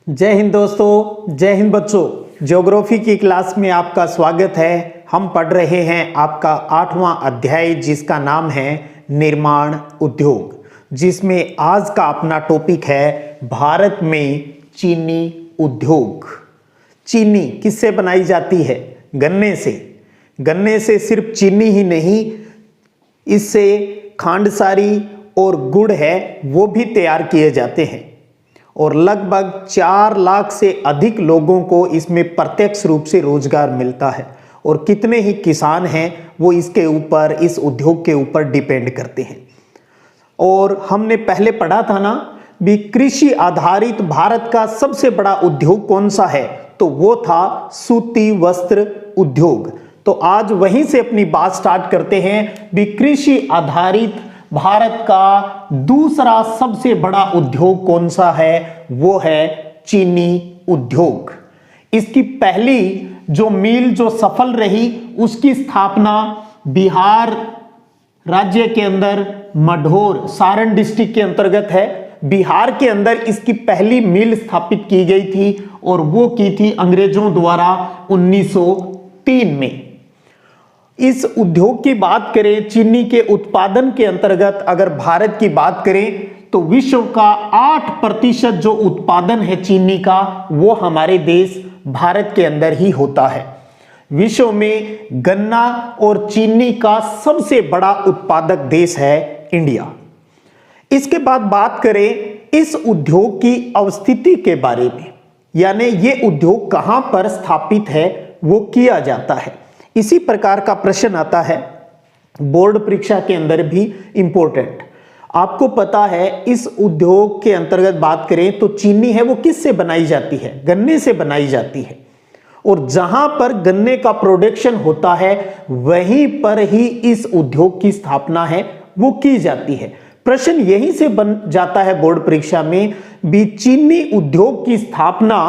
जय हिंद दोस्तों, जय हिंद बच्चों। ज्योग्राफी की क्लास में आपका स्वागत है। हम पढ़ रहे हैं आपका 8वां अध्याय जिसका नाम है निर्माण उद्योग, जिसमें आज का अपना टॉपिक है भारत में चीनी उद्योग। चीनी किससे बनाई जाती है? गन्ने से। गन्ने से सिर्फ चीनी ही नहीं, इससे खांडसारी और गुड़ है वो भी तैयार किए जाते हैं और लगभग 4 लाख से अधिक लोगों को इसमें प्रत्यक्ष रूप से रोजगार मिलता है। और कितने ही किसान हैं वो इसके ऊपर, इस उद्योग के ऊपर डिपेंड करते हैं। और हमने पहले पढ़ा था ना भी कृषि आधारित भारत का सबसे बड़ा उद्योग कौन सा है, तो वो था सूती वस्त्र उद्योग। तो आज वहीं से अपनी बात स्टार्ट करते हैं भी कृषि आधारित भारत का दूसरा सबसे बड़ा उद्योग कौन सा है, वो है चीनी उद्योग। इसकी पहली जो मिल जो सफल रही उसकी स्थापना बिहार राज्य के अंदर मढ़ौर, सारण डिस्ट्रिक्ट के अंतर्गत है, बिहार के अंदर इसकी पहली मिल स्थापित की गई थी और वो की थी अंग्रेजों द्वारा 1903 में। इस उद्योग की बात करें, चीनी के उत्पादन के अंतर्गत अगर भारत की बात करें तो विश्व का 8% जो उत्पादन है चीनी का वो हमारे देश भारत के अंदर ही होता है। विश्व में गन्ना और चीनी का सबसे बड़ा उत्पादक देश है इंडिया। इसके बाद बात करें इस उद्योग की अवस्थिति के बारे में, यानी ये उद्योग कहां पर स्थापित है, वो किया जाता है। इसी प्रकार का प्रश्न आता है बोर्ड परीक्षा के अंदर भी इंपॉर्टेंट। आपको पता है इस उद्योग के अंतर्गत बात करें तो चीनी है वो किससे बनाई जाती है? गन्ने से बनाई जाती है। और जहां पर गन्ने का प्रोडक्शन होता है वहीं पर ही इस उद्योग की स्थापना है वो की जाती है। प्रश्न यहीं से बन जाता है बोर्ड परीक्षा में भी चीनी उद्योग की स्थापना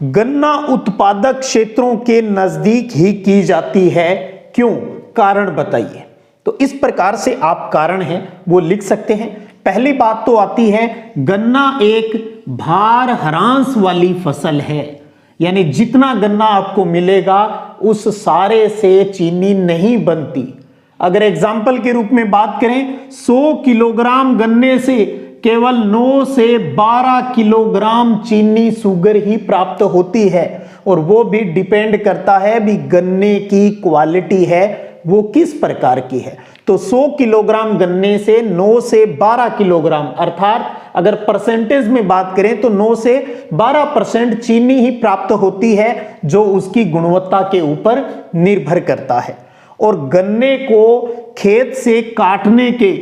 गन्ना उत्पादक क्षेत्रों के नजदीक ही की जाती है, क्यों? कारण बताइए। तो इस प्रकार से आप कारण हैं वो लिख सकते हैं। पहली बात तो आती है गन्ना एक भार ह्रास वाली फसल है, यानी जितना गन्ना आपको मिलेगा उस सारे से चीनी नहीं बनती। अगर एग्जाम्पल के रूप में बात करें 100 किलोग्राम गन्ने से केवल 9 से 12 किलोग्राम चीनी शुगर ही प्राप्त होती है। और वो भी डिपेंड करता है भी गन्ने की क्वालिटी है वो किस प्रकार की है। तो 100 किलोग्राम गन्ने से 9 से 12 किलोग्राम, अर्थात अगर परसेंटेज में बात करें तो 9 से 12% चीनी ही प्राप्त होती है, जो उसकी गुणवत्ता के ऊपर निर्भर करता है। और गन्ने को खेत से काटने के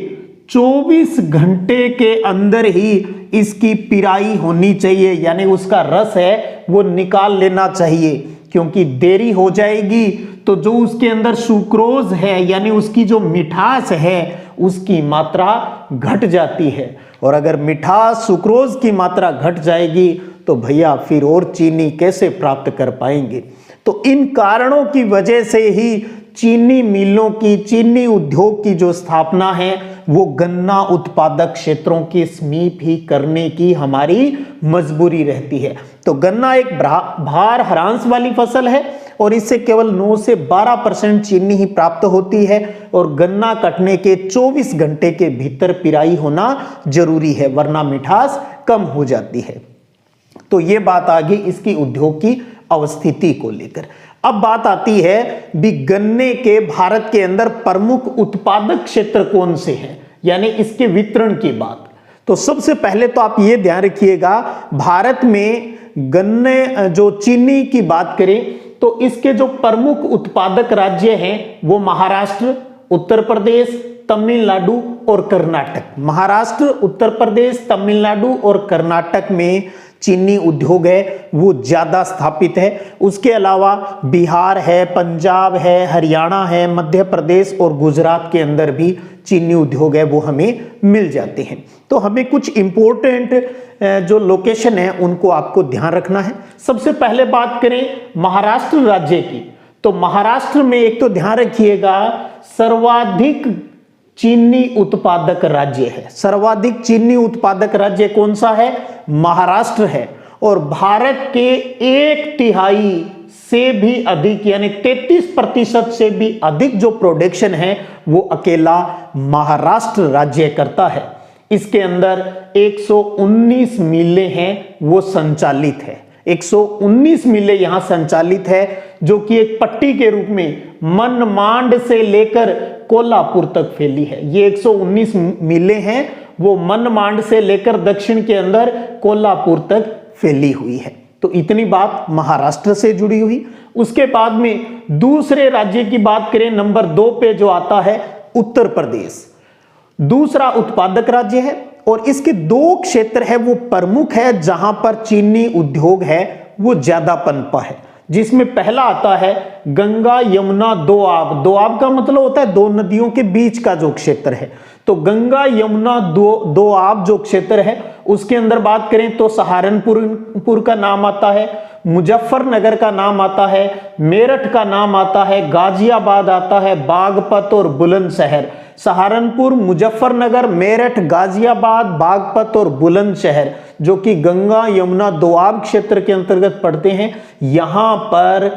24 घंटे के अंदर ही इसकी पिराई होनी चाहिए, यानी उसका रस है वो निकाल लेना चाहिए, क्योंकि देरी हो जाएगी तो जो उसके अंदर सुक्रोज है यानी उसकी जो मिठास है उसकी मात्रा घट जाती है। और अगर मिठास सुक्रोज की मात्रा घट जाएगी तो भैया फिर और चीनी कैसे प्राप्त कर पाएंगे। तो इन कारणों की वजह से ही चीनी मिलों की, चीनी उद्योग की जो स्थापना है वो गन्ना उत्पादक क्षेत्रों के समीप ही करने की हमारी मजबूरी रहती है। तो गन्ना एक भार ह्रास वाली फसल है और इससे केवल 9 से 12% चीनी ही प्राप्त होती है और गन्ना कटने के 24 घंटे के भीतर पिराई होना जरूरी है, वरना मिठास कम हो जाती है। तो ये बात आ गई इसकी उद्योग की अवस्थिति को लेकर। अब बात आती है भी गन्ने के भारत के अंदर प्रमुख उत्पादक क्षेत्र कौन से हैं, यानी इसके वितरण की बात। तो सबसे पहले तो आप ये ध्यान रखिएगा, भारत में गन्ने जो चीनी की बात करें तो इसके जो प्रमुख उत्पादक राज्य हैं वो महाराष्ट्र, उत्तर प्रदेश, तमिलनाडु और कर्नाटक। महाराष्ट्र, उत्तर प्रदेश, तमिलनाडु और कर्नाटक में चीनी उद्योग है वो ज्यादा स्थापित है। उसके अलावा बिहार है, पंजाब है, हरियाणा है, मध्य प्रदेश और गुजरात के अंदर भी चीनी उद्योग है वो हमें मिल जाते हैं। तो हमें कुछ इंपॉर्टेंट जो लोकेशन है उनको आपको ध्यान रखना है। सबसे पहले बात करें महाराष्ट्र राज्य की, तो महाराष्ट्र में एक तो ध्यान रखिएगा सर्वाधिक चीनी उत्पादक राज्य है। सर्वाधिक चीनी उत्पादक राज्य कौन सा है? महाराष्ट्र है। और भारत के 1/3 से भी अधिक यानी 33% से भी अधिक जो प्रोडक्शन है वो अकेला महाराष्ट्र राज्य करता है। इसके अंदर 119 मिलें हैं वो संचालित है, 119 मिलें यहां संचालित है, जो कि एक पट्टी के रूप में मनमाड से लेकर कोल्हापुर तक फैली है। ये 119 मिलें हैं वो मनमाड से लेकर दक्षिण के अंदर कोल्हापुर तक फैली हुई है। तो इतनी बात महाराष्ट्र से जुड़ी हुई। उसके बाद में दूसरे राज्य की बात करें, नंबर 2 पे जो आता है उत्तर प्रदेश, दूसरा उत्पादक राज्य है और इसके 2 क्षेत्र है वो प्रमुख है जहां पर चीनी उद्योग है वो ज्यादा पनपा है, जिसमें पहला आता है गंगा यमुना दोआब। दोआब का मतलब होता है 2 नदियों के बीच का जो क्षेत्र है। तो गंगा यमुना दोआब जो क्षेत्र है उसके अंदर बात करें तो सहारनपुर का नाम आता है, मुजफ्फरनगर का नाम आता है, मेरठ का नाम आता है, गाजियाबाद आता है, बागपत और बुलंदशहर। सहारनपुर, मुजफ्फरनगर, मेरठ, गाजियाबाद, बागपत और बुलंदशहर जो कि गंगा यमुना दोआब क्षेत्र के अंतर्गत पड़ते हैं, यहां पर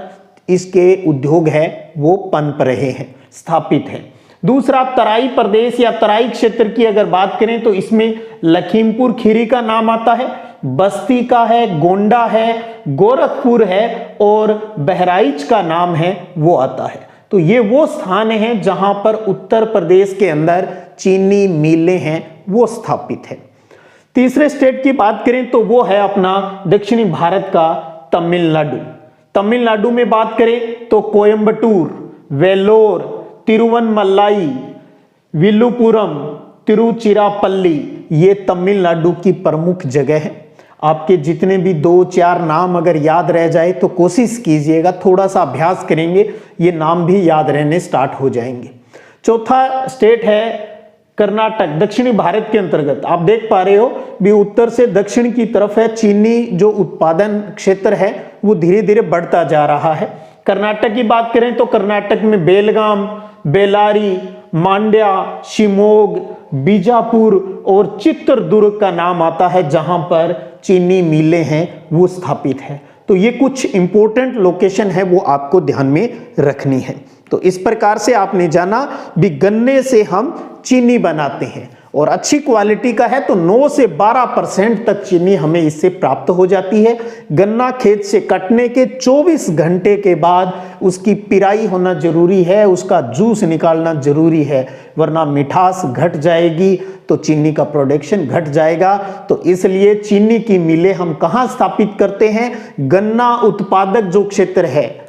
इसके उद्योग है वो पनप रहे हैं, स्थापित हैं। दूसरा तराई प्रदेश या तराई क्षेत्र की अगर बात करें तो इसमें लखीमपुर खीरी का नाम आता है, बस्ती का है, गोंडा है, गोरखपुर है और बहराइच का नाम है वो आता है। तो ये वो स्थान हैं जहां पर उत्तर प्रदेश के अंदर चीनी मिलें हैं वो स्थापित है। तीसरे स्टेट की बात करें तो वो है अपना दक्षिणी भारत का तमिलनाडु। तमिलनाडु में बात करें तो कोयंबटूर, वेलोर, तिरुवनमलाई, विल्लुपुरम, तिरुचिरापल्ली, ये तमिलनाडु की प्रमुख जगह है। आपके जितने भी 2-4 नाम अगर याद रह जाए तो कोशिश कीजिएगा, थोड़ा सा अभ्यास करेंगे ये नाम भी याद रहने स्टार्ट हो जाएंगे। चौथा स्टेट है कर्नाटक, दक्षिणी भारत के अंतर्गत। आप देख पा रहे हो भी उत्तर से दक्षिण की तरफ है, चीनी जो उत्पादन क्षेत्र है वो धीरे धीरे बढ़ता जा रहा है। कर्नाटक की बात करें तो कर्नाटक में बेलगाम, बेलारी, मांड्या, शिमोग, बीजापुर और चित्रदुर्ग का नाम आता है जहां पर चीनी मिलें हैं वो स्थापित है। तो ये कुछ इंपॉर्टेंट लोकेशन है वो आपको ध्यान में रखनी है। तो इस प्रकार से आपने जाना भी गन्ने से हम चीनी बनाते हैं और अच्छी क्वालिटी का है तो 9 से 12% तक चीनी हमें इससे प्राप्त हो जाती है। गन्ना खेत से कटने के 24 घंटे के बाद उसकी पिराई होना जरूरी है, उसका जूस निकालना जरूरी है, वरना मिठास घट जाएगी तो चीनी का प्रोडक्शन घट जाएगा। तो इसलिए चीनी की मिलें हम कहाँ स्थापित करते हैं? गन्ना उत्पादक जो क्षेत्र है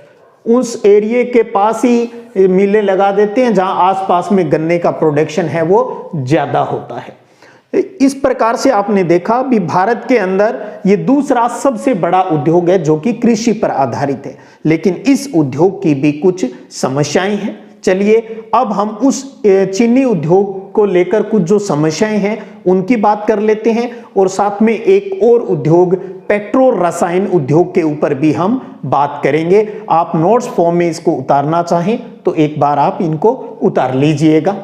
उस एरिया के पास ही मिलें लगा देते हैं जहां आसपास में गन्ने का प्रोडक्शन है वो ज्यादा होता है। इस प्रकार से आपने देखा भी भारत के अंदर ये दूसरा सबसे बड़ा उद्योग है जो कि कृषि पर आधारित है, लेकिन इस उद्योग की भी कुछ समस्याएं हैं। चलिए अब हम उस चीनी उद्योग को लेकर कुछ जो समस्याएं हैं उनकी बात कर लेते हैं और साथ में एक और उद्योग पेट्रो रसायन उद्योग के ऊपर भी हम बात करेंगे। आप नोट्स फॉर्म में इसको उतारना चाहें तो एक बार आप इनको उतार लीजिएगा।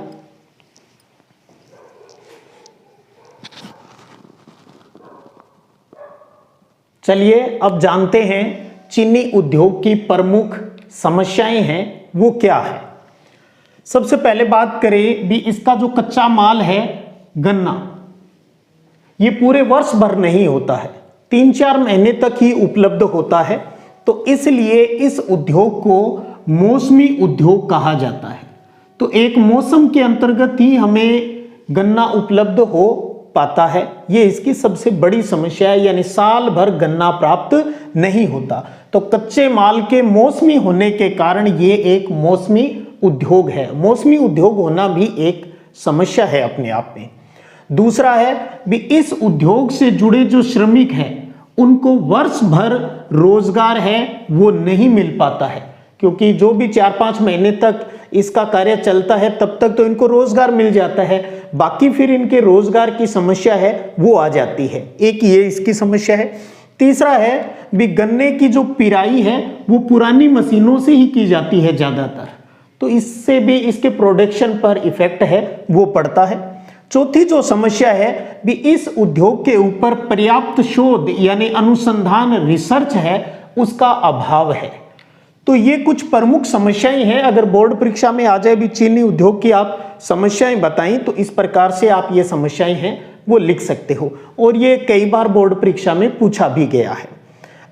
चलिए अब जानते हैं चीनी उद्योग की प्रमुख समस्याएं हैं वो क्या है। सबसे पहले बात करें भी इसका जो कच्चा माल है गन्ना, ये पूरे वर्ष भर नहीं होता है, 3-4 महीने तक ही उपलब्ध होता है। तो इसलिए इस उद्योग को मौसमी उद्योग कहा जाता है। तो एक मौसम के अंतर्गत ही हमें गन्ना उपलब्ध हो पाता है, ये इसकी सबसे बड़ी समस्या है, यानी साल भर गन्ना प्राप्त नहीं होता। तो कच्चे माल के मौसमी होने के कारण ये एक मौसमी उद्योग है। मौसमी उद्योग होना भी एक समस्या है अपने आप में। दूसरा है भी इस उद्योग से जुड़े जो श्रमिक हैं उनको वर्ष भर रोजगार है वो नहीं मिल पाता है, क्योंकि जो भी 4-5 महीने तक इसका कार्य चलता है तब तक तो इनको रोजगार मिल जाता है, बाकी फिर इनके रोजगार की समस्या है वो आ जाती है। एक ये इसकी समस्या है। तीसरा है भी गन्ने की जो पिराई है वो पुरानी मशीनों से ही की जाती है ज्यादातर, तो इससे भी इसके प्रोडक्शन पर इफेक्ट है वो पड़ता है। चौथी जो समस्या है भी इस उद्योग के ऊपर पर्याप्त शोध यानी अनुसंधान रिसर्च है उसका अभाव है। तो ये कुछ प्रमुख समस्याएं हैं। अगर बोर्ड परीक्षा में आ जाए भी चीनी उद्योग की आप समस्याएं बताई तो इस प्रकार से आप ये समस्याएं हैं वो लिख सकते हो और ये कई बार बोर्ड परीक्षा में पूछा भी गया है।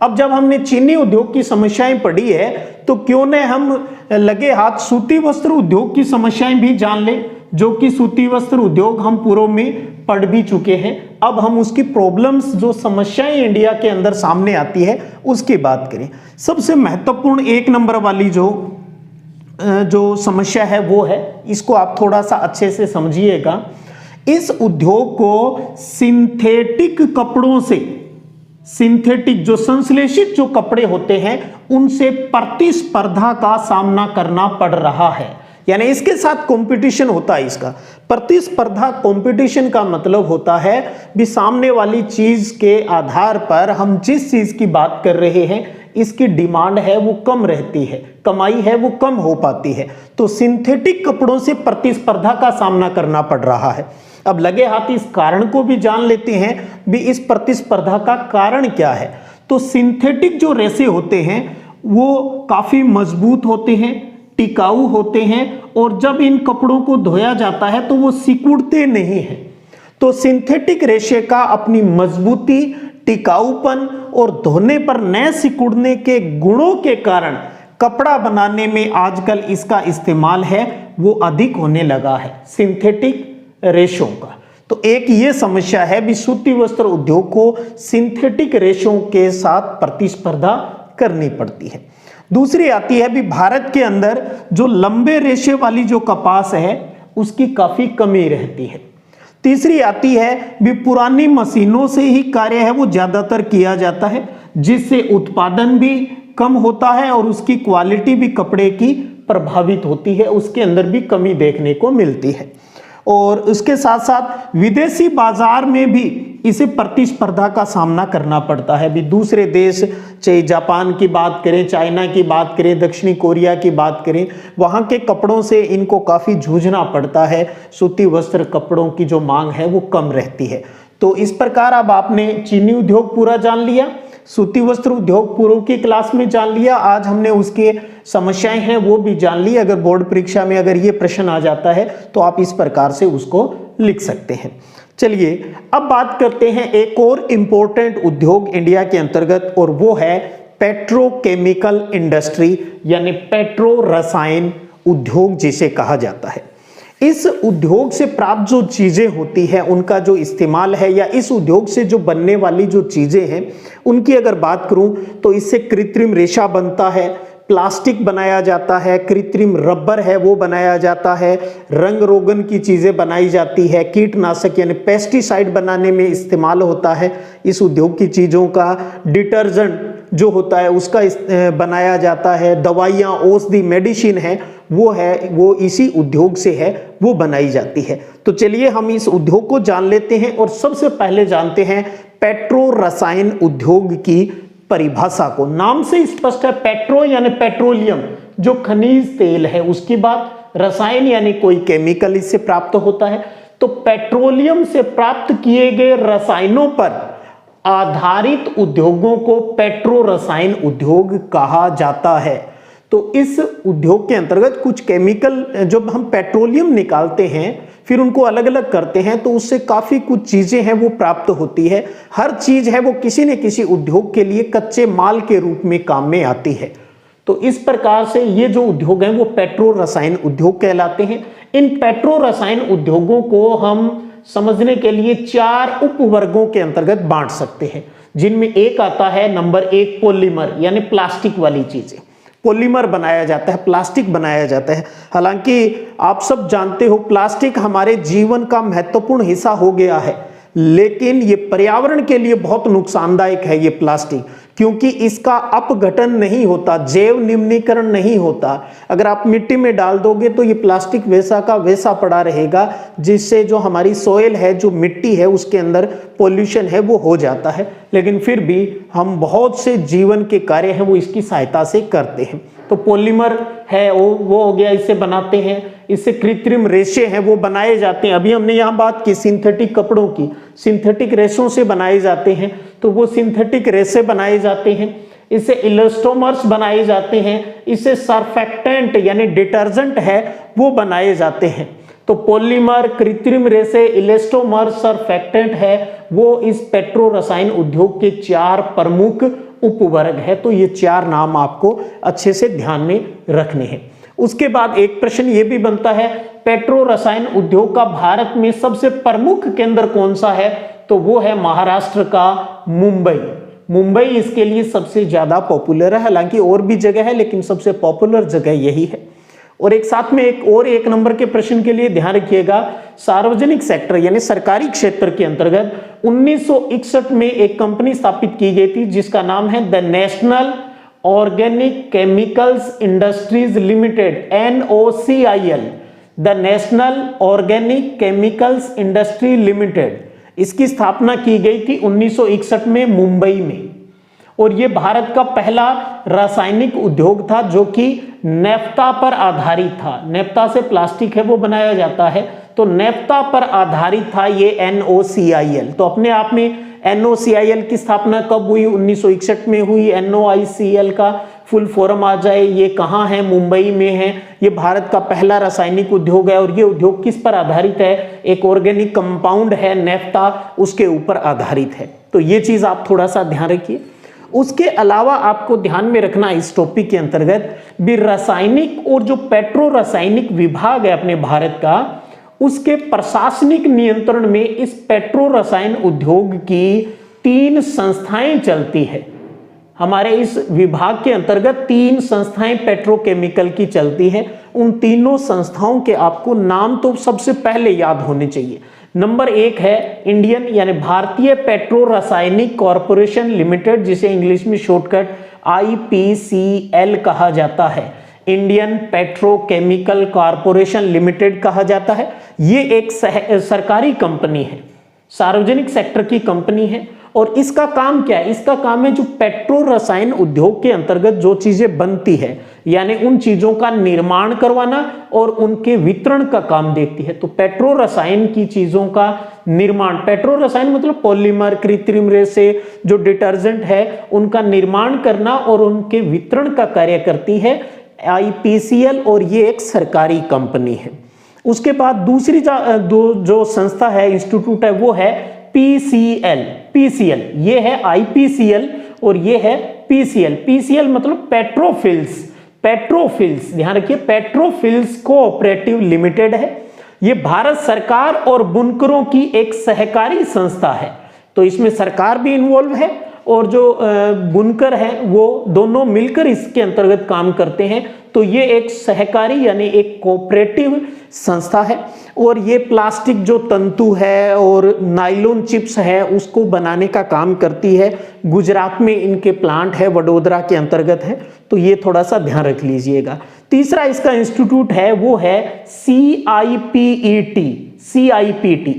अब जब हमने चीनी उद्योग की समस्याएं पढ़ी है तो क्यों न हम लगे हाथ सूती वस्त्र उद्योग की समस्याएं भी जान लें, जो कि सूती वस्त्र उद्योग हम पूर्व में पढ़ भी चुके हैं। अब हम उसकी प्रॉब्लम्स जो समस्याएं इंडिया के अंदर सामने आती है उसकी बात करें। सबसे महत्वपूर्ण 1 नंबर वाली जो समस्या है वो है, इसको आप थोड़ा सा अच्छे से समझिएगा। इस उद्योग को सिंथेटिक कपड़ों से, सिंथेटिक जो संश्लेषित जो कपड़े होते हैं उनसे प्रतिस्पर्धा का सामना करना पड़ रहा है, यानी इसके साथ कंपटीशन होता है। इसका प्रतिस्पर्धा कंपटीशन का मतलब होता है भी सामने वाली चीज के आधार पर हम जिस चीज की बात कर रहे हैं इसकी डिमांड है वो कम रहती है, कमाई है वो कम हो पाती है। तो सिंथेटिक कपड़ों से प्रतिस्पर्धा का सामना करना पड़ रहा है। अब लगे हाथ इस कारण को भी जान लेते हैं भी इस प्रतिस्पर्धा का कारण क्या है। तो सिंथेटिक जो रेशे होते हैं वो काफी मजबूत होते हैं, टिकाऊ होते हैं और जब इन कपड़ों को धोया जाता है तो वो सिकुड़ते नहीं हैं। तो सिंथेटिक रेशे का अपनी मजबूती, टिकाऊपन और धोने पर न सिकुड़ने के गुणों के कारण कपड़ा बनाने में आजकल इसका इस्तेमाल है वो अधिक होने लगा है, सिंथेटिक रेशों का। तो एक ये समस्या है भी सूती वस्त्र उद्योग को सिंथेटिक रेशों के साथ प्रतिस्पर्धा करनी पड़ती है। दूसरी आती है भी भारत के अंदर जो लंबे रेशे वाली जो कपास है उसकी काफी कमी रहती है। तीसरी आती है भी पुरानी मशीनों से ही कार्य है वो ज्यादातर किया जाता है, जिससे उत्पादन भी कम होता है और उसकी क्वालिटी भी कपड़े की प्रभावित होती है, उसके अंदर भी कमी देखने को मिलती है। और उसके साथ साथ विदेशी बाजार में भी इसे प्रतिस्पर्धा का सामना करना पड़ता है। भी दूसरे देश, चाहे जापान की बात करें, चाइना की बात करें, दक्षिणी कोरिया की बात करें, वहाँ के कपड़ों से इनको काफ़ी जूझना पड़ता है। सूती वस्त्र कपड़ों की जो मांग है वो कम रहती है। तो इस प्रकार अब आपने चीनी उद्योग पूरा जान लिया, सूती वस्त्र उद्योग पूर्व की क्लास में जान लिया, आज हमने उसके समस्याएं हैं वो भी जान ली। अगर बोर्ड परीक्षा में अगर ये प्रश्न आ जाता है तो आप इस प्रकार से उसको लिख सकते हैं। चलिए अब बात करते हैं एक और इम्पोर्टेंट उद्योग इंडिया के अंतर्गत, और वो है पेट्रोकेमिकल इंडस्ट्री यानी पेट्रो रसायन उद्योग जिसे कहा जाता है। इस उद्योग से प्राप्त जो चीजें होती है उनका जो इस्तेमाल है, या इस उद्योग से जो बनने वाली जो चीजें हैं उनकी अगर बात करूं तो इससे कृत्रिम रेशा बनता है, प्लास्टिक बनाया जाता है, कृत्रिम रबर है वो बनाया जाता है, रंग रोगन की चीजें बनाई जाती है, कीटनाशक यानी पेस्टिसाइड बनाने में इस्तेमाल होता है इस उद्योग की चीजों का, डिटर्जेंट जो होता है उसका बनाया जाता है, दवाइयाँ, औषधि, मेडिसिन है वो इसी उद्योग से है वो बनाई जाती है। तो चलिए हम इस उद्योग को जान लेते हैं और सबसे पहले जानते हैं पेट्रो रसायन उद्योग की परिभाषा को। नाम से स्पष्ट है, पेट्रो यानी पेट्रोलियम जो खनिज तेल है, उसकी बात, रसायन यानी कोई केमिकल इससे प्राप्त होता है। तो पेट्रोलियम से प्राप्त किए गए रसायनों पर आधारित उद्योगों को पेट्रो रसायन उद्योग कहा जाता है। तो इस उद्योग के अंतर्गत कुछ केमिकल, जब हम पेट्रोलियम निकालते हैं फिर उनको अलग अलग करते हैं तो उससे काफी कुछ चीजें हैं वो प्राप्त होती है। हर चीज है वो किसी न किसी उद्योग के लिए कच्चे माल के रूप में काम में आती है। तो इस प्रकार से ये जो उद्योग हैं वो पेट्रो रसायन उद्योग कहलाते हैं। इन पेट्रो रसायन उद्योगों को हम समझने के लिए 4 उपवर्गों के अंतर्गत बांट सकते हैं, जिनमें एक आता है नंबर 1 पॉलीमर यानी प्लास्टिक वाली चीजें। पॉलीमर बनाया जाता है, प्लास्टिक बनाया जाता है। हालांकि आप सब जानते हो प्लास्टिक हमारे जीवन का महत्वपूर्ण हिस्सा हो गया है, लेकिन ये पर्यावरण के लिए बहुत नुकसानदायक है ये प्लास्टिक, क्योंकि इसका अपघटन नहीं होता, जैव निम्नीकरण नहीं होता। अगर आप मिट्टी में डाल दोगे तो ये प्लास्टिक वैसा का वैसा पड़ा रहेगा, जिससे जो हमारी सॉइल है, जो मिट्टी है, उसके अंदर पॉल्यूशन है वो हो जाता है। लेकिन फिर भी हम बहुत से जीवन के कार्य हैं वो इसकी सहायता से करते हैं। तो पॉलीमर है वो हो गया, इसे बनाते हैं, इससे कृत्रिम रेशे हैं वो बनाए जाते हैं। अभी हमने यहाँ बात की सिंथेटिक कपड़ों की, सिंथेटिक रेशों से बनाए जाते हैं, तो वो सिंथेटिक रेशे बनाए जाते हैं। इससे इलास्टोमर्स बनाए जाते हैं, इससे सरफेक्टेंट यानी डिटर्जेंट है वो बनाए जाते हैं। तो पॉलीमर, कृत्रिम रेशे, इलास्टोमर, सरफेक्टेंट है वो इस पेट्रो रसायन उद्योग के 4 प्रमुख उपवर्ग है। तो ये 4 नाम आपको अच्छे से ध्यान में रखने हैं। उसके बाद एक प्रश्न ये भी बनता है, पेट्रो रसायन उद्योग का भारत में सबसे प्रमुख केंद्र कौन सा है? तो वो है महाराष्ट्र का मुंबई। मुंबई इसके लिए सबसे ज्यादा पॉपुलर है, हालांकि और भी जगह है लेकिन सबसे पॉपुलर जगह यही है। और एक साथ में एक नंबर के प्रश्न के लिए ध्यान रखिएगा, सार्वजनिक सेक्टर यानी सरकारी क्षेत्र के अंतर्गत 1961 में एक कंपनी स्थापित की गई थी जिसका नाम है the national organic chemicals industries limited, NOCIL, the national organic chemicals industry limited. इसकी स्थापना की गई थी 1961 में मुंबई में, और ये भारत का पहला रासायनिक उद्योग था जो कि नेफ्ता पर आधारित था। नेफ्ता से प्लास्टिक है वो बनाया जाता है, तो नेफ्ता पर आधारित था ये NOCIL। तो अपने आप में NOCIL की स्थापना कब हुई? 1961 में हुई। NOCIL का फुल फॉर्म आ जाए, ये कहाँ है? मुंबई में है। ये भारत का पहला रासायनिक उद्योग है, और ये उद्योग किस पर आधारित है? एक ऑर्गेनिक कंपाउंड है नेफ्ता, उसके ऊपर आधारित है। तो ये चीज आप थोड़ा सा ध्यान रखिए। उसके अलावा आपको ध्यान में रखना इस टॉपिक के अंतर्गत भी रासायनिक और जो पेट्रो रासायनिक विभाग है अपने भारत का, उसके प्रशासनिक नियंत्रण में इस पेट्रो रसायन उद्योग की 3 संस्थाएं चलती है। हमारे इस विभाग के अंतर्गत 3 संस्थाएं पेट्रोकेमिकल की चलती हैं। उन तीनों संस्थाओं के आपको नाम तो सबसे पहले याद होने चाहिए। नंबर 1 है इंडियन यानी भारतीय पेट्रो रासायनिक कॉरपोरेशन लिमिटेड, जिसे इंग्लिश में शॉर्टकट IPCL कहा जाता है। इंडियन पेट्रोकेमिकल कॉरपोरेशन लिमिटेड कहा जाता है। ये एक सरकारी कंपनी है, सार्वजनिक सेक्टर की कंपनी है। और इसका काम क्या है? इसका काम है जो पेट्रो रसायन उद्योग के अंतर्गत जो चीजें बनती है, यानी उन चीजों का निर्माण करवाना और उनके वितरण का काम देखती है। तो पेट्रो रसायन की चीजों का निर्माण, पेट्रो रसायन मतलब पॉलीमर, कृत्रिम रेशे, जो डिटर्जेंट है, उनका निर्माण करना और उनके वितरण का कार्य करती है IPCL, और ये एक सरकारी कंपनी है। उसके बाद दूसरी जो संस्था है, इंस्टीट्यूट है, वो है PCL। ये है IPCL और ये है PCL मतलब पेट्रोफिल्स, ध्यान रखिए, पेट्रोफिल्स कोऑपरेटिव लिमिटेड है। ये भारत सरकार और बुनकरों की एक सहकारी संस्था है। तो इसमें सरकार भी इन्वॉल्व है और जो बुनकर हैं वो दोनों मिलकर इसके अंतर्गत काम करते हैं। तो ये एक सहकारी यानी एक कोऑपरेटिव संस्था है। और ये प्लास्टिक जो तंतु है और नायलॉन चिप्स है उसको बनाने का काम करती है। गुजरात में इनके प्लांट है, वडोदरा के अंतर्गत है। तो ये थोड़ा सा ध्यान रख लीजिएगा। तीसरा इसका इंस्टीट्यूट है वो है CIPET।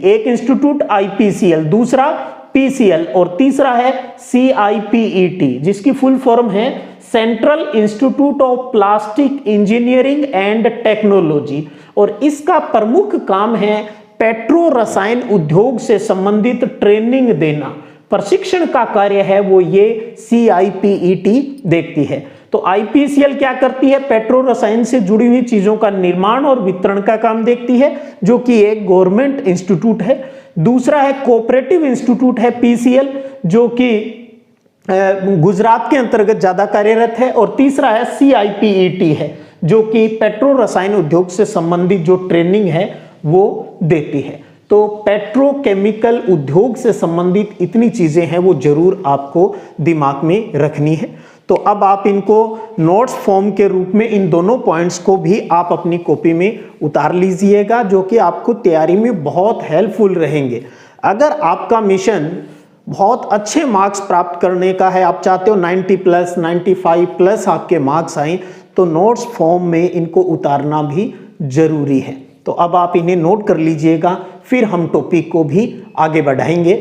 एक इंस्टीट्यूट IPCL, दूसरा PCL और तीसरा है CIPET, जिसकी फुल फॉर्म है central institute of plastic engineering and technology. और इसका प्रमुख काम है पेट्रो रसायन उद्योग से संबंधित ट्रेनिंग देना, प्रशिक्षण का कार्य है वो ये CIPET देखती है। तो IPCL क्या करती है? पेट्रो रसायन से जुड़ी हुई चीजों का निर्माण और वितरण का काम देखती है, जो कि एक गवर्नमेंट इंस्टीट्यूट है। दूसरा है कोऑपरेटिव इंस्टीट्यूट है PCL, जो कि गुजरात के अंतर्गत ज्यादा कार्यरत है। और तीसरा है CIPET है, जो कि पेट्रो रसायन उद्योग से संबंधित जो ट्रेनिंग है वो देती है। तो पेट्रोकेमिकल उद्योग से संबंधित इतनी चीजें हैं वो जरूर आपको दिमाग में रखनी है। तो अब आप इनको नोट्स फॉर्म के रूप में इन दोनों पॉइंट्स को भी आप अपनी कॉपी में उतार लीजिएगा, जो कि आपको तैयारी में बहुत हेल्पफुल रहेंगे। अगर आपका मिशन बहुत अच्छे मार्क्स प्राप्त करने का है, आप चाहते हो 90 प्लस 95 प्लस आपके मार्क्स आए, तो नोट्स फॉर्म में इनको उतारना भी जरूरी है। तो अब आप इन्हें नोट कर लीजिएगा, फिर हम टॉपिक को भी आगे बढ़ाएंगे।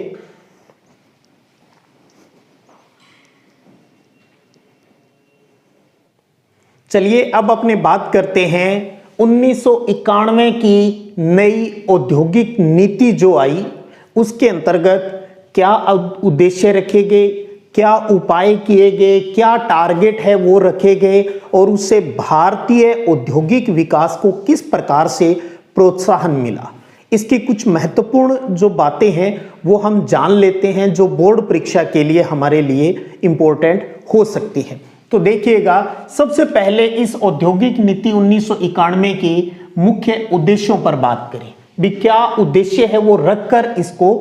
चलिए अब अपने बात करते हैं 1991 की नई औद्योगिक नीति जो आई, उसके अंतर्गत क्या उद्देश्य रखे गए, क्या उपाय किए गए, क्या टारगेट है वो रखे गए, और उससे भारतीय औद्योगिक विकास को किस प्रकार से प्रोत्साहन मिला। इसकी कुछ महत्वपूर्ण जो बातें हैं वो हम जान लेते हैं, जो बोर्ड परीक्षा के लिए हमारे लिए इंपॉर्टेंट हो सकती है। तो देखिएगा, सबसे पहले इस औद्योगिक नीति 1991 के मुख्य उद्देश्यों पर बात करें भी, क्या उद्देश्य है वो रखकर इसको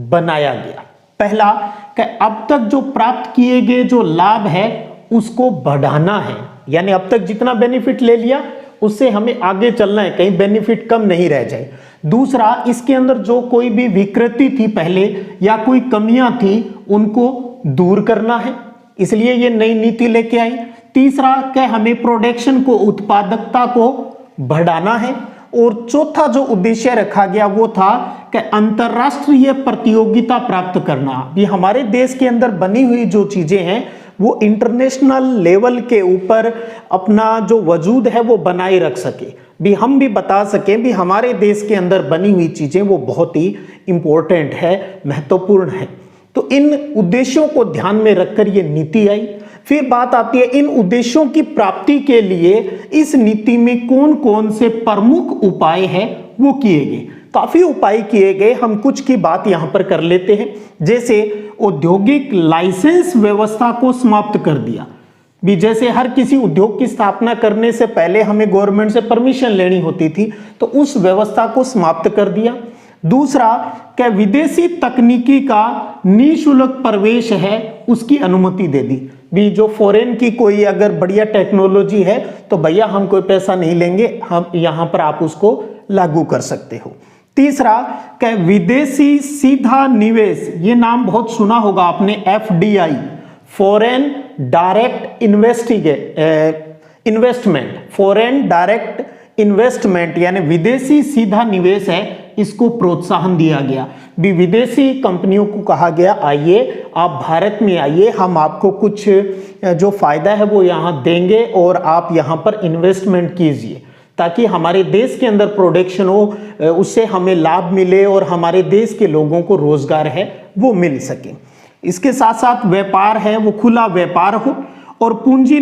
बनाया गया। पहला कि अब तक जो प्राप्त किए गए जो लाभ है उसको बढ़ाना है, यानी अब तक जितना बेनिफिट ले लिया उससे हमें आगे चलना है, कहीं बेनिफिट कम नहीं रह जाए। दूसरा, इसके अंदर जो कोई भी विकृति थी पहले या कोई कमियां थी उनको दूर करना है, इसलिए ये नई नीति लेके आई। तीसरा, कि हमें प्रोडक्शन को, उत्पादकता को बढ़ाना है। और चौथा जो उद्देश्य रखा गया वो था कि अंतरराष्ट्रीय प्रतियोगिता प्राप्त करना। ये हमारे देश के अंदर बनी हुई जो चीजें हैं वो इंटरनेशनल लेवल के ऊपर अपना जो वजूद है वो बनाए रख सके, भी हम भी बता सकें भी हमारे देश के अंदर बनी हुई चीजें वो बहुत ही इंपॉर्टेंट है, महत्वपूर्ण है। तो इन उद्देश्यों को ध्यान में रखकर ये नीति आई। फिर बात आती है इन उद्देश्यों की प्राप्ति के लिए इस नीति में कौन कौन से प्रमुख उपाय हैं वो किए गए। काफी उपाय किए गए, हम कुछ की बात यहां पर कर लेते हैं। जैसे औद्योगिक लाइसेंस व्यवस्था को समाप्त कर दिया, भी जैसे हर किसी उद्योग की स्थापना करने से पहले हमें गवर्नमेंट से परमिशन लेनी होती थी, तो उस व्यवस्था को समाप्त कर दिया। दूसरा, क्या विदेशी तकनीकी का निःशुल्क प्रवेश है उसकी अनुमति दे दी, भी जो फॉरेन की कोई अगर बढ़िया टेक्नोलॉजी है तो भैया हम कोई पैसा नहीं लेंगे, हम यहां पर आप उसको लागू कर सकते हो। तीसरा, क्या विदेशी सीधा निवेश, ये नाम बहुत सुना होगा आपने, FDI, foreign direct investment, foreign direct investment यानी विदेशी सीधा निवेश है, इसको प्रोत्साहन दिया गया। भी विदेशी कंपनियों को कहा गया आइए आप भारत में आइए, हम आपको कुछ जो फायदा है वो यहाँ देंगे और आप यहाँ पर इन्वेस्टमेंट कीजिए, ताकि हमारे देश के अंदर प्रोडक्शन हो, उससे हमें लाभ मिले और हमारे देश के लोगों को रोजगार है वो मिल सके। इसके साथ साथ व्यापार है वो खुला व्यापार हो, और पूंजी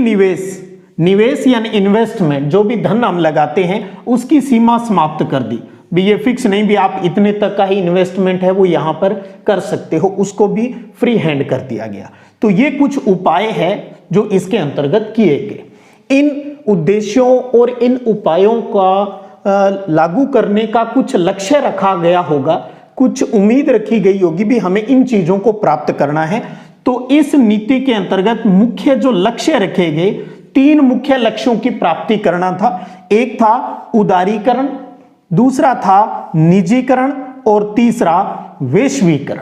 निवेश यानी इन्वेस्टमेंट, जो भी धन हम लगाते हैं उसकी सीमा समाप्त कर दी, भी ये फिक्स नहीं भी आप इतने तक का ही इन्वेस्टमेंट है वो यहाँ पर कर सकते हो, उसको भी फ्री हैंड कर दिया गया। तो ये कुछ उपाय है जो इसके अंतर्गत किए गए। इन उद्देश्यों और इन उपायों का लागू करने का कुछ लक्ष्य रखा गया होगा, कुछ उम्मीद रखी गई होगी भी हमें इन चीजों को प्राप्त करना है। तो इस नीति के अंतर्गत मुख्य जो लक्ष्य रखे गए, 3 मुख्य लक्ष्यों की प्राप्ति करना था। एक था उदारीकरण, दूसरा था निजीकरण, और तीसरा वैश्वीकरण।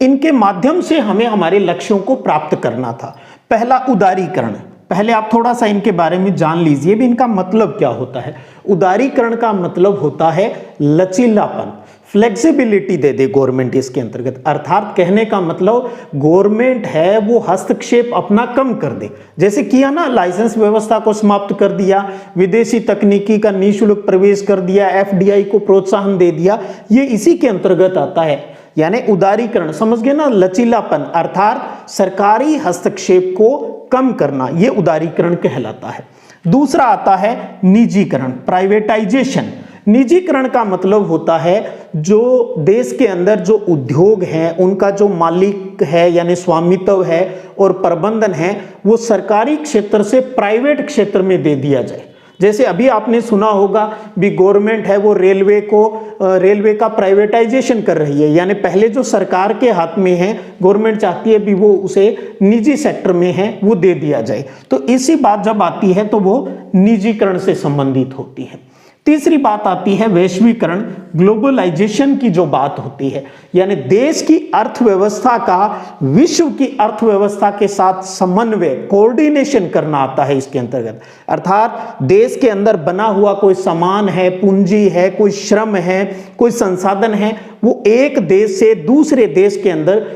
इनके माध्यम से हमें हमारे लक्ष्यों को प्राप्त करना था। पहला उदारीकरण, पहले आप थोड़ा सा इनके बारे में जान लीजिए भी इनका मतलब क्या होता है। उदारीकरण का मतलब होता है लचीलापन, फ्लेक्सिबिलिटी दे दे गवर्नमेंट इसके अंतर्गत, अर्थात कहने का मतलब गवर्नमेंट है वो हस्तक्षेप अपना कम कर दे। जैसे किया ना, लाइसेंस व्यवस्था को समाप्त कर दिया, विदेशी तकनीकी का निःशुल्क प्रवेश कर दिया, FDI को प्रोत्साहन दे दिया, ये इसी के अंतर्गत आता है। यानी उदारीकरण, समझ गए ना, लचीलापन अर्थात सरकारी हस्तक्षेप को कम करना, ये उदारीकरण कहलाता है। दूसरा आता है निजीकरण, प्राइवेटाइजेशन। निजीकरण का मतलब होता है जो देश के अंदर जो उद्योग हैं उनका जो मालिक है यानी स्वामित्व है और प्रबंधन है वो सरकारी क्षेत्र से प्राइवेट क्षेत्र में दे दिया जाए। जैसे अभी आपने सुना होगा भी गवर्नमेंट है वो रेलवे का प्राइवेटाइजेशन कर रही है, यानी पहले जो सरकार के हाथ में है गवर्नमेंट चाहती है भी वो उसे निजी सेक्टर में है वो दे दिया जाए। तो इसी बात जब आती है तो वो निजीकरण से संबंधित होती है। तीसरी बात आती है वैश्वीकरण, ग्लोबलाइजेशन की जो बात होती है, यानी देश की अर्थव्यवस्था का विश्व की अर्थव्यवस्था के साथ समन्वय, कोऑर्डिनेशन करना आता है इसके अंतर्गत। अर्थात देश के अंदर बना हुआ कोई सामान है, पूंजी है, कोई श्रम है, कोई संसाधन है, वो एक देश से दूसरे देश के अंदर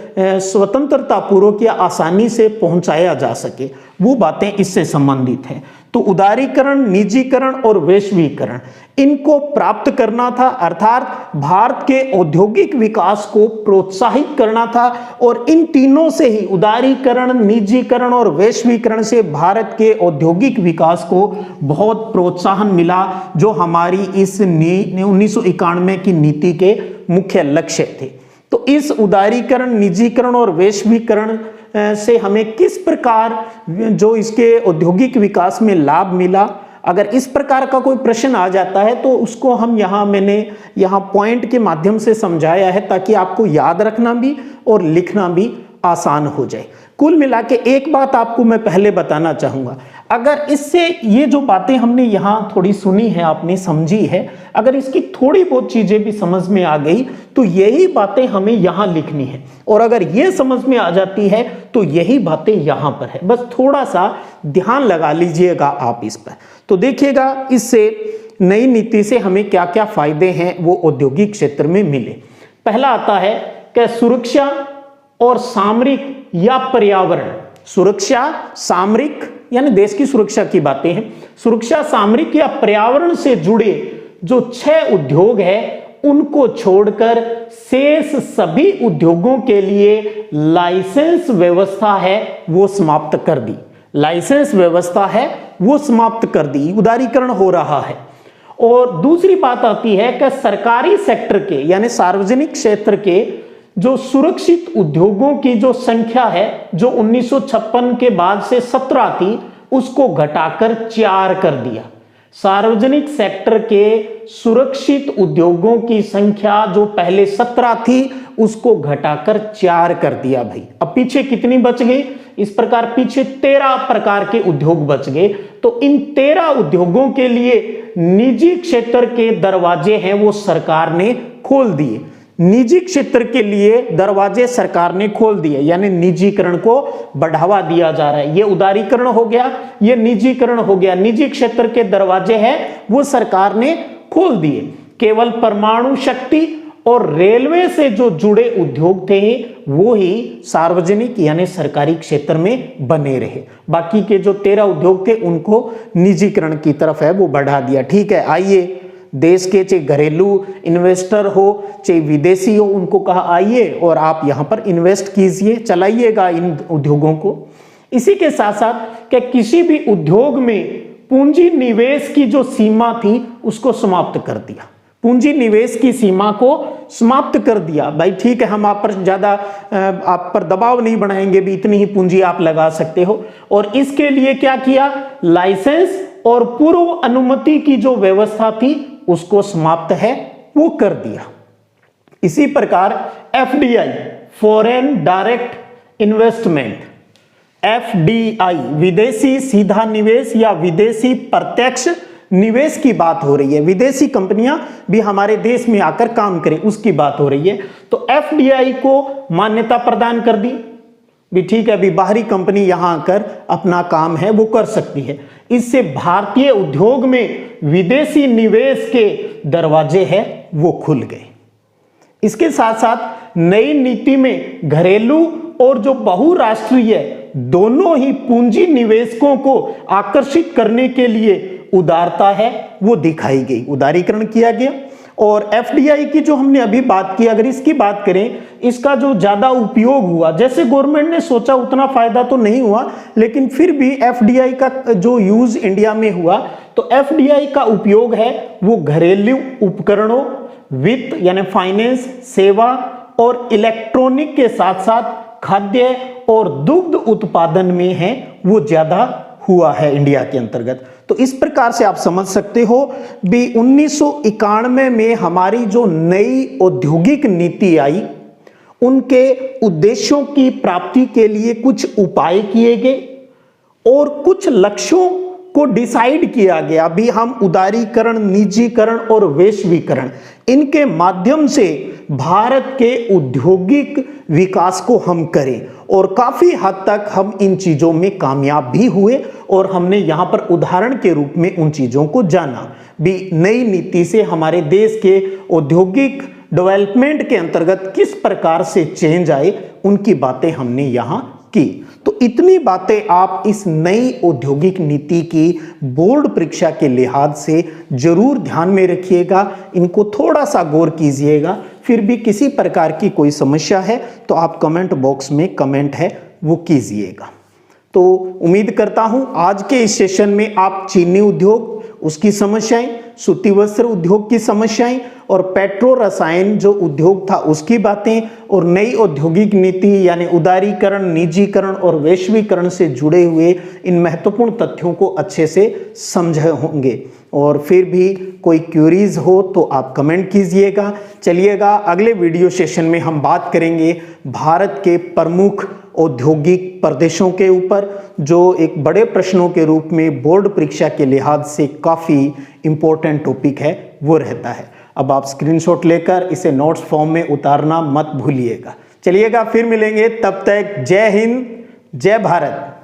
स्वतंत्रता पूर्वक या आसानी से पहुंचाया जा सके, वो बातें इससे संबंधित हैं। तो उदारीकरण, निजीकरण और वैश्वीकरण, इनको प्राप्त करना था, अर्थात भारत के औद्योगिक विकास को प्रोत्साहित करना था। और इन तीनों से ही, उदारीकरण, निजीकरण और वैश्वीकरण से भारत के औद्योगिक विकास को बहुत प्रोत्साहन मिला, जो हमारी इस 1991 की नीति के मुख्य लक्ष्य थे। तो इस उदारीकरण, निजीकरण और वैश्वीकरण से हमें किस प्रकार जो इसके औद्योगिक विकास में लाभ मिला, अगर इस प्रकार का कोई प्रश्न आ जाता है तो उसको हम मैंने यहाँ पॉइंट के माध्यम से समझाया है, ताकि आपको याद रखना भी और लिखना भी आसान हो जाए। कुल मिला के एक बात आपको मैं पहले बताना चाहूंगा, अगर इससे ये जो बातें हमने यहाँ थोड़ी सुनी है, आपने समझी है, अगर इसकी थोड़ी बहुत चीजें भी समझ में आ गई तो यही बातें हमें यहाँ लिखनी है, और अगर ये समझ में आ जाती है तो यही बातें यहाँ पर है। बस थोड़ा सा ध्यान लगा लीजिएगा आप इस पर, तो देखिएगा इससे नई नीति से हमें क्या क्या फायदे हैं वो औद्योगिक क्षेत्र में मिले। पहला आता है कि सुरक्षा और सामरिक या पर्यावरण, सुरक्षा, सामरिक यानी देश की सुरक्षा की बातें हैं, सुरक्षा, सामरिक या पर्यावरण से जुड़े जो 6 उद्योग है उनको छोड़कर शेष सभी उद्योगों के लिए लाइसेंस व्यवस्था है वो समाप्त कर दी। लाइसेंस व्यवस्था है वो समाप्त कर दी, उदारीकरण हो रहा है। और दूसरी बात आती है कि सरकारी सेक्टर के यानी सार्वजनिक क्षेत्र के जो सुरक्षित उद्योगों की जो संख्या है, जो 1956 के बाद से 17 थी, उसको घटाकर 4 कर दिया। सार्वजनिक सेक्टर के सुरक्षित उद्योगों की संख्या जो पहले 17 थी उसको घटाकर 4 कर दिया भाई। अब पीछे कितनी बच गई? इस प्रकार पीछे 13 प्रकार के उद्योग बच गए। तो इन 13 उद्योगों के लिए निजी क्षेत्र के दरवाजे हैं वो सरकार ने खोल दिए। निजी क्षेत्र के लिए दरवाजे सरकार ने खोल दिए, यानी निजीकरण को बढ़ावा दिया जा रहा है। ये उदारीकरण हो गया, ये निजीकरण हो गया। निजी क्षेत्र के दरवाजे हैं वो सरकार ने खोल दिए। केवल परमाणु शक्ति और रेलवे से जो जुड़े उद्योग थे वो ही सार्वजनिक यानी सरकारी क्षेत्र में बने रहे। बाकी के जो 13 उद्योग थे उनको निजीकरण की तरफ है वो बढ़ा दिया। ठीक है, आइए देश के चाहे घरेलू इन्वेस्टर हो चाहे विदेशी हो, उनको कहा आइए और आप यहाँ पर इन्वेस्ट कीजिए, चलाइएगा इन उद्योगों को। इसी के साथ साथ क्या किसी भी उद्योग में पूंजी निवेश की जो सीमा थी उसको समाप्त कर दिया। पूंजी निवेश की सीमा को समाप्त कर दिया। भाई ठीक है, हम आप पर ज्यादा आप पर दबाव नहीं बनाएंगे, भी इतनी ही पूंजी आप लगा सकते हो। और इसके लिए क्या किया? लाइसेंस और पूर्व अनुमति की जो व्यवस्था थी उसको समाप्त है वो कर दिया। इसी प्रकार FDI, foreign direct investment, FDI विदेशी सीधा निवेश या विदेशी प्रत्यक्ष निवेश की बात हो रही है। विदेशी कंपनियां भी हमारे देश में आकर काम करें उसकी बात हो रही है। तो एफडीआई को मान्यता प्रदान कर दी भी ठीक है, अभी बाहरी कंपनी यहां आकर अपना काम है वो कर सकती है। इससे भारतीय उद्योग में विदेशी निवेश के दरवाजे हैं वो खुल गए। इसके साथ साथ नई नीति में घरेलू और जो बहुराष्ट्रीय दोनों ही पूंजी निवेशकों को आकर्षित करने के लिए उदारता है वो दिखाई गई, उदारीकरण किया गया। और एफडीआई की जो हमने अभी बात की, अगर इसकी बात करें, इसका जो ज्यादा उपयोग हुआ, जैसे गवर्नमेंट ने सोचा उतना फायदा तो नहीं हुआ, लेकिन फिर भी एफडीआई का जो यूज इंडिया में हुआ, तो एफडीआई का उपयोग है वो घरेलू उपकरणों, वित्त यानी फाइनेंस, सेवा और इलेक्ट्रॉनिक के साथ साथ खाद्य और दुग्ध उत्पादन में है वो ज्यादा हुआ है इंडिया के अंतर्गत। तो इस प्रकार से आप समझ सकते हो भी 1991 में हमारी जो नई औद्योगिक नीति आई, उनके उद्देश्यों की प्राप्ति के लिए कुछ उपाय किए गए और कुछ लक्ष्यों को डिसाइड किया गया भी हम उदारीकरण, निजीकरण और वैश्वीकरण इनके माध्यम से भारत के औद्योगिक विकास को हम करें, और काफी हद तक हम इन चीजों में कामयाब भी हुए। और हमने यहां पर उदाहरण के रूप में उन चीजों को जाना भी, नई नीति से हमारे देश के औद्योगिक डेवलपमेंट के अंतर्गत किस प्रकार से चेंज आए, उनकी बातें हमने यहां की। तो इतनी बातें आप इस नई औद्योगिक नीति की बोर्ड परीक्षा के लिहाज से जरूर ध्यान में रखिएगा, इनको थोड़ा सा गौर कीजिएगा। फिर भी किसी प्रकार की कोई समस्या है तो आप कमेंट बॉक्स में कमेंट है वो कीजिएगा। तो उम्मीद करता हूं आज के इस सेशन में आप चीनी उद्योग, उसकी समस्याएं, सूती वस्त्र उद्योग की समस्याएं और पेट्रो रसायन जो उद्योग था उसकी बातें, और नई औद्योगिक नीति यानी उदारीकरण, निजीकरण और वैश्वीकरण से जुड़े हुए इन महत्वपूर्ण तथ्यों को अच्छे से समझे होंगे। और फिर भी कोई क्यूरीज हो तो आप कमेंट कीजिएगा। चलिएगा अगले वीडियो सेशन में हम बात करेंगे भारत के प्रमुख औद्योगिक प्रदेशों के ऊपर, जो एक बड़े प्रश्नों के रूप में बोर्ड परीक्षा के लिहाज से काफ़ी इंपॉर्टेंट टॉपिक है वो रहता है। अब आप स्क्रीनशॉट लेकर इसे नोट्स फॉर्म में उतारना मत भूलिएगा। चलिएगा फिर मिलेंगे, तब तक जय हिंद, जय भारत।